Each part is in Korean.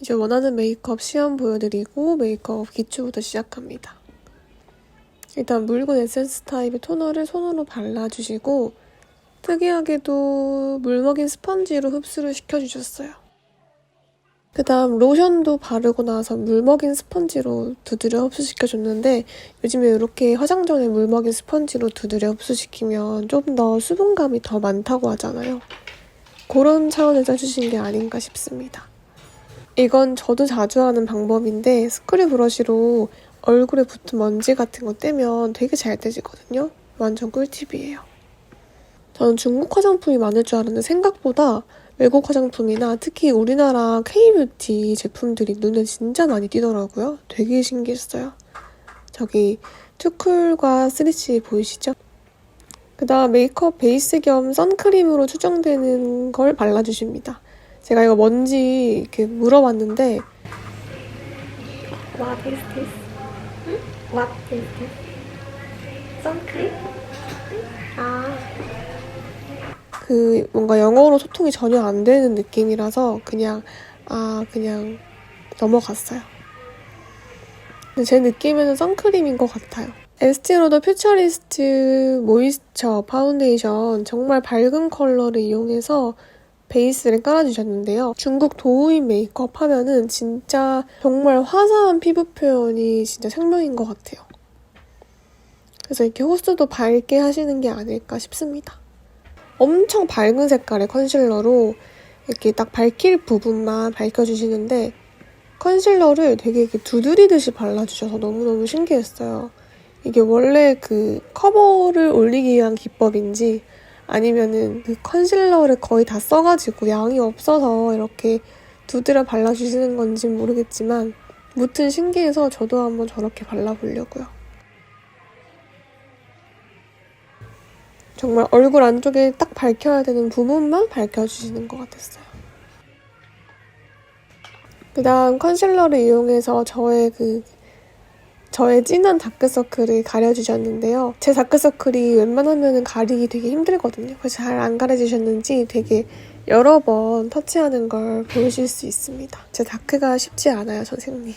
이제 원하는 메이크업 시험 보여드리고 메이크업 기초부터 시작합니다. 일단 묽은 에센스 타입의 토너를 손으로 발라주시고 특이하게도 물먹인 스펀지로 흡수를 시켜주셨어요. 그 다음 로션도 바르고 나서 물먹인 스펀지로 두드려 흡수시켜줬는데 요즘에 이렇게 화장 전에 물먹인 스펀지로 두드려 흡수시키면 좀 더 수분감이 더 많다고 하잖아요. 그런 차원에서 해주신 게 아닌가 싶습니다. 이건 저도 자주 하는 방법인데 스크류 브러쉬로 얼굴에 붙은 먼지 같은 거 떼면 되게 잘 떼지거든요. 완전 꿀팁이에요. 저는 중국 화장품이 많을 줄 알았는데 생각보다 외국 화장품이나 특히 우리나라 K-뷰티 제품들이 눈에 진짜 많이 띄더라고요. 되게 신기했어요. 저기 투쿨과 3C 보이시죠? 그 다음 메이크업 베이스 겸 선크림으로 추정되는 걸 발라주십니다. 제가 이거 뭔지 이렇게 물어봤는데 What is this? What is this? 선크림? 그 뭔가 영어로 소통이 전혀 안 되는 느낌이라서 그냥 넘어갔어요. 근데 제 느낌에는 선크림인 것 같아요. 에스티로더 퓨처리스트 모이스처 파운데이션 정말 밝은 컬러를 이용해서 베이스를 깔아주셨는데요. 중국 도우인 메이크업 하면은 진짜 정말 화사한 피부 표현이 진짜 생명인 것 같아요. 그래서 이렇게 호수도 밝게 하시는 게 아닐까 싶습니다. 엄청 밝은 색깔의 컨실러로 이렇게 딱 밝힐 부분만 밝혀주시는데 컨실러를 되게 이렇게 두드리듯이 발라주셔서 너무너무 신기했어요. 이게 원래 그 커버를 올리기 위한 기법인지 아니면은 그 컨실러를 거의 다 써가지고 양이 없어서 이렇게 두드려 발라주시는 건지 모르겠지만 무튼 신기해서 저도 한번 저렇게 발라보려고요. 정말 얼굴 안쪽에 딱 밝혀야 되는 부분만 밝혀주시는 것 같았어요. 그 다음 컨실러를 이용해서 저의 진한 다크서클을 가려주셨는데요. 제 다크서클이 웬만하면 가리기 되게 힘들거든요. 그래서 잘 안 가려주셨는지 되게 여러 번 터치하는 걸 보여줄 수 있습니다. 제 다크가 쉽지 않아요, 선생님.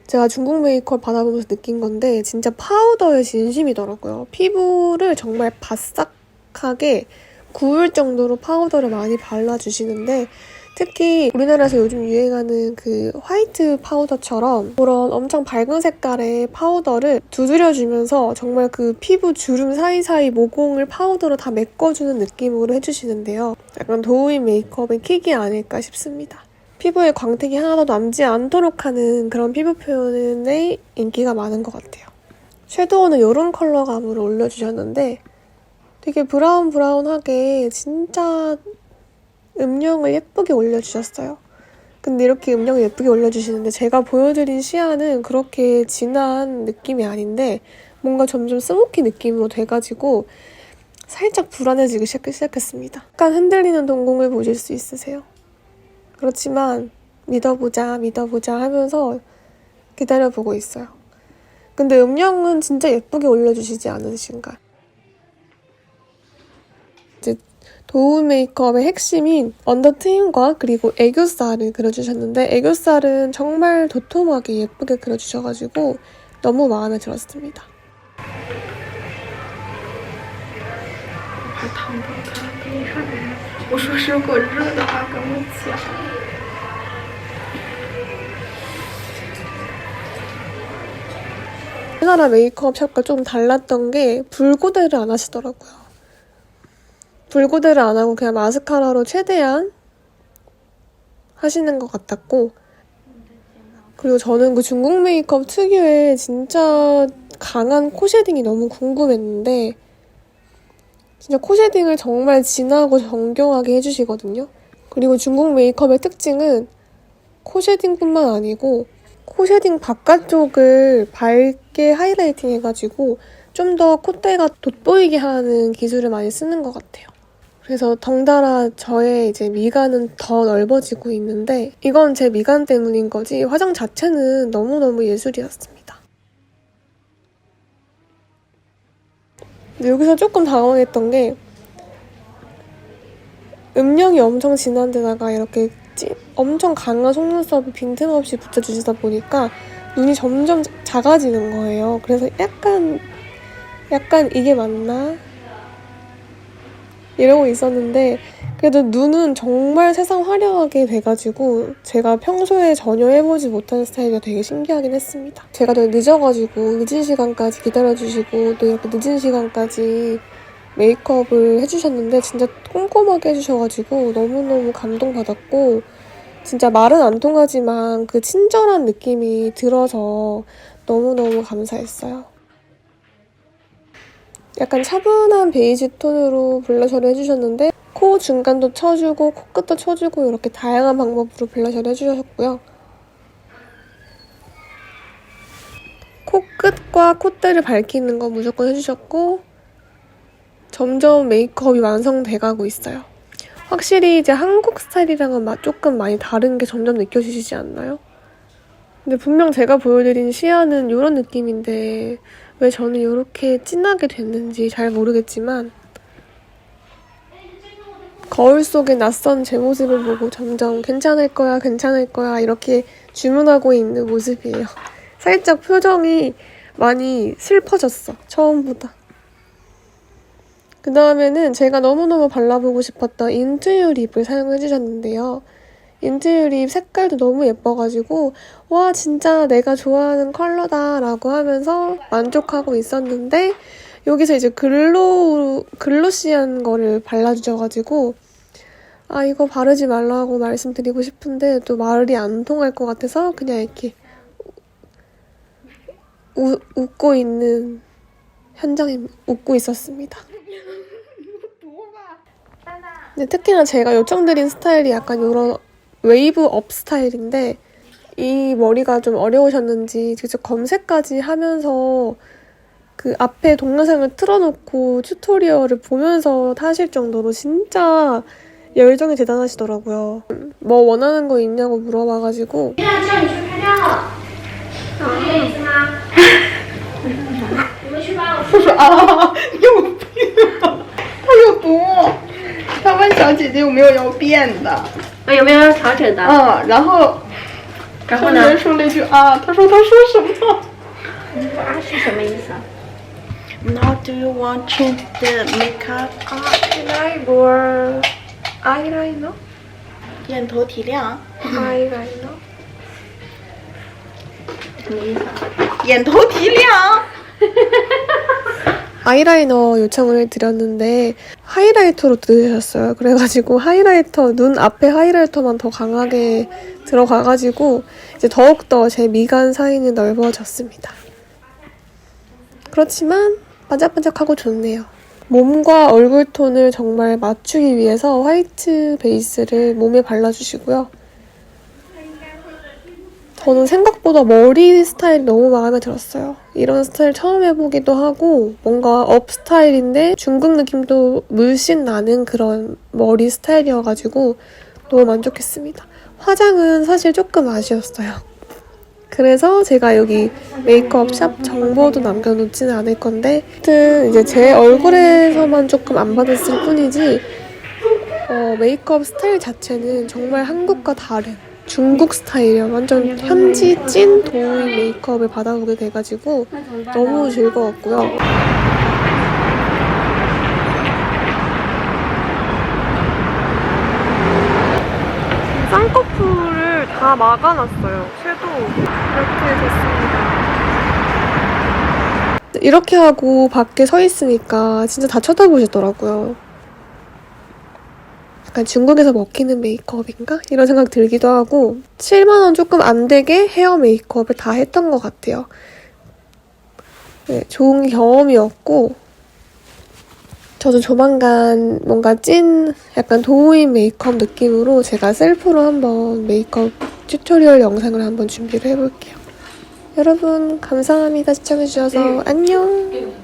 제가 중국 메이크업 받아보면서 느낀 건데 진짜 파우더의 진심이더라고요. 피부를 정말 바싹하게 구울 정도로 파우더를 많이 발라주시는데 특히 우리나라에서 요즘 유행하는 그 화이트 파우더처럼 그런 엄청 밝은 색깔의 파우더를 두드려주면서 정말 그 피부 주름 사이사이 모공을 파우더로 다 메꿔주는 느낌으로 해주시는데요. 약간 도우인 메이크업의 킥이 아닐까 싶습니다. 피부에 광택이 하나도 남지 않도록 하는 그런 피부 표현에 인기가 많은 것 같아요. 섀도우는 이런 컬러감으로 올려주셨는데 되게 브라운하게 진짜 음영을 예쁘게 올려주셨어요. 근데 이렇게 음영을 예쁘게 올려주시는데 제가 보여드린 시야는 그렇게 진한 느낌이 아닌데 뭔가 점점 스모키 느낌으로 돼가지고 살짝 불안해지기 시작했습니다. 약간 흔들리는 동공을 보실 수 있으세요? 그렇지만 믿어보자 하면서 기다려보고 있어요. 근데 음영은 진짜 예쁘게 올려주시지 않으신가요? 이제 도우 메이크업의 핵심인 언더 트임과 그리고 애교살을 그려주셨는데 애교살은 정말 도톰하게 예쁘게 그려주셔가지고 너무 마음에 들었습니다. 还烫不烫？跟你说什么？我说如果热的话跟我讲。 우리나라 메이크업 샵과 좀 달랐던 게 붉고데를 안 하시더라고요. 붉고데를 안 하고 그냥 마스카라로 최대한 하시는 것 같았고 그리고 저는 그 중국 메이크업 특유의 진짜 강한 코 쉐딩이 너무 궁금했는데 진짜 코 쉐딩을 정말 진하고 정교하게 해주시거든요. 그리고 중국 메이크업의 특징은 코 쉐딩뿐만 아니고 코 쉐딩 바깥쪽을 밝게 하이라이팅 해가지고 좀 더 콧대가 돋보이게 하는 기술을 많이 쓰는 것 같아요. 그래서 덩달아 저의 이제 미간은 더 넓어지고 있는데 이건 제 미간 때문인 거지 화장 자체는 너무너무 예술이었습니다. 근데 여기서 조금 당황했던 게 음영이 엄청 진한 데다가 이렇게 엄청 강한 속눈썹을 빈틈없이 붙여주시다 보니까 눈이 점점 작아지는 거예요. 그래서 약간 이게 맞나? 이러고 있었는데 그래도 눈은 정말 세상 화려하게 돼가지고 제가 평소에 전혀 해보지 못한 스타일이라 되게 신기하긴 했습니다. 제가 되게 늦어가지고 늦은 시간까지 기다려주시고 또 이렇게 늦은 시간까지 메이크업을 해주셨는데 진짜 꼼꼼하게 해주셔가지고 너무너무 감동받았고 진짜 말은 안 통하지만 그 친절한 느낌이 들어서 너무너무 감사했어요. 약간 차분한 베이지 톤으로 블러셔를 해주셨는데 코 중간도 쳐주고 코끝도 쳐주고 이렇게 다양한 방법으로 블러셔를 해주셨고요. 코끝과 콧대를 밝히는 거 무조건 해주셨고 점점 메이크업이 완성돼가고 있어요. 확실히 이제 한국 스타일이랑은 조금 많이 다른 게 점점 느껴지시지 않나요? 근데 분명 제가 보여드린 시야는 이런 느낌인데 왜 저는 이렇게 진하게 됐는지 잘 모르겠지만 거울 속의 낯선 제 모습을 보고 점점 괜찮을 거야 이렇게 주문하고 있는 모습이에요. 살짝 표정이 많이 슬퍼졌어, 처음보다. 그 다음에는 제가 너무너무 발라보고 싶었던 인투유 립을 사용해주셨는데요. 인투유 립 색깔도 너무 예뻐가지고 와 진짜 내가 좋아하는 컬러다 라고 하면서 만족하고 있었는데 여기서 이제 글로시한 거를 발라주셔가지고 아 이거 바르지 말라고 말씀드리고 싶은데 또 말이 안 통할 것 같아서 그냥 이렇게 웃고 있는 현장에 웃고 있었습니다. 근데 특히나 제가 요청드린 스타일이 약간 이런 웨이브 업 스타일인데 이 머리가 좀 어려우셨는지 직접 검색까지 하면서 그 앞에 동영상을 틀어놓고 튜토리얼을 보면서 타실 정도로 진짜 열정이 대단하시더라고요. 뭐 원하는 거 있냐고 물어봐가지고他问小姐姐有没有要变的，有没有要调整的？然后呢？人说了一句啊，他说什么？啊是什么意思啊 Now do you want change the makeup? 아이라이너? 眼头提亮， 아이라이너? 什么意思啊？眼头提亮。 아이라이너 요청을 드렸는데 하이라이터로 들으셨어요. 그래가지고 하이라이터, 눈 앞에 하이라이터만 더 강하게 들어가가지고 이제 더욱더 제 미간 사이는 넓어졌습니다. 그렇지만 반짝반짝하고 좋네요. 몸과 얼굴 톤을 정말 맞추기 위해서 화이트 베이스를 몸에 발라주시고요. 저는 생각보다 머리 스타일이 너무 마음에 들었어요. 이런 스타일 처음 해보기도 하고 뭔가 업 스타일인데 중국 느낌도 물씬 나는 그런 머리 스타일이어가지고 너무 만족했습니다. 화장은 사실 조금 아쉬웠어요. 그래서 제가 여기 메이크업 샵 정보도 남겨놓지는 않을 건데 하여튼 이제 제 얼굴에서만 조금 안 받았을 뿐이지 메이크업 스타일 자체는 정말 한국과 다른 중국 스타일이에요. 완전 현지 찐 도우인 메이크업을 받아보게 돼가지고 너무 즐거웠고요. 쌍꺼풀을 다 막아놨어요. 섀도우 이렇게 됐습니다. 이렇게 하고 밖에 서 있으니까 진짜 다 쳐다보시더라고요. 약간 중국에서 먹히는 메이크업인가? 이런 생각 들기도 하고 7만 원 조금 안 되게 헤어 메이크업을 다 했던 것 같아요. 네, 좋은 경험이었고 저도 조만간 뭔가 찐 약간 도우인 메이크업 느낌으로 제가 셀프로 한번 메이크업 튜토리얼 영상을 한번 준비를 해볼게요. 여러분 감사합니다. 시청해주셔서 안녕!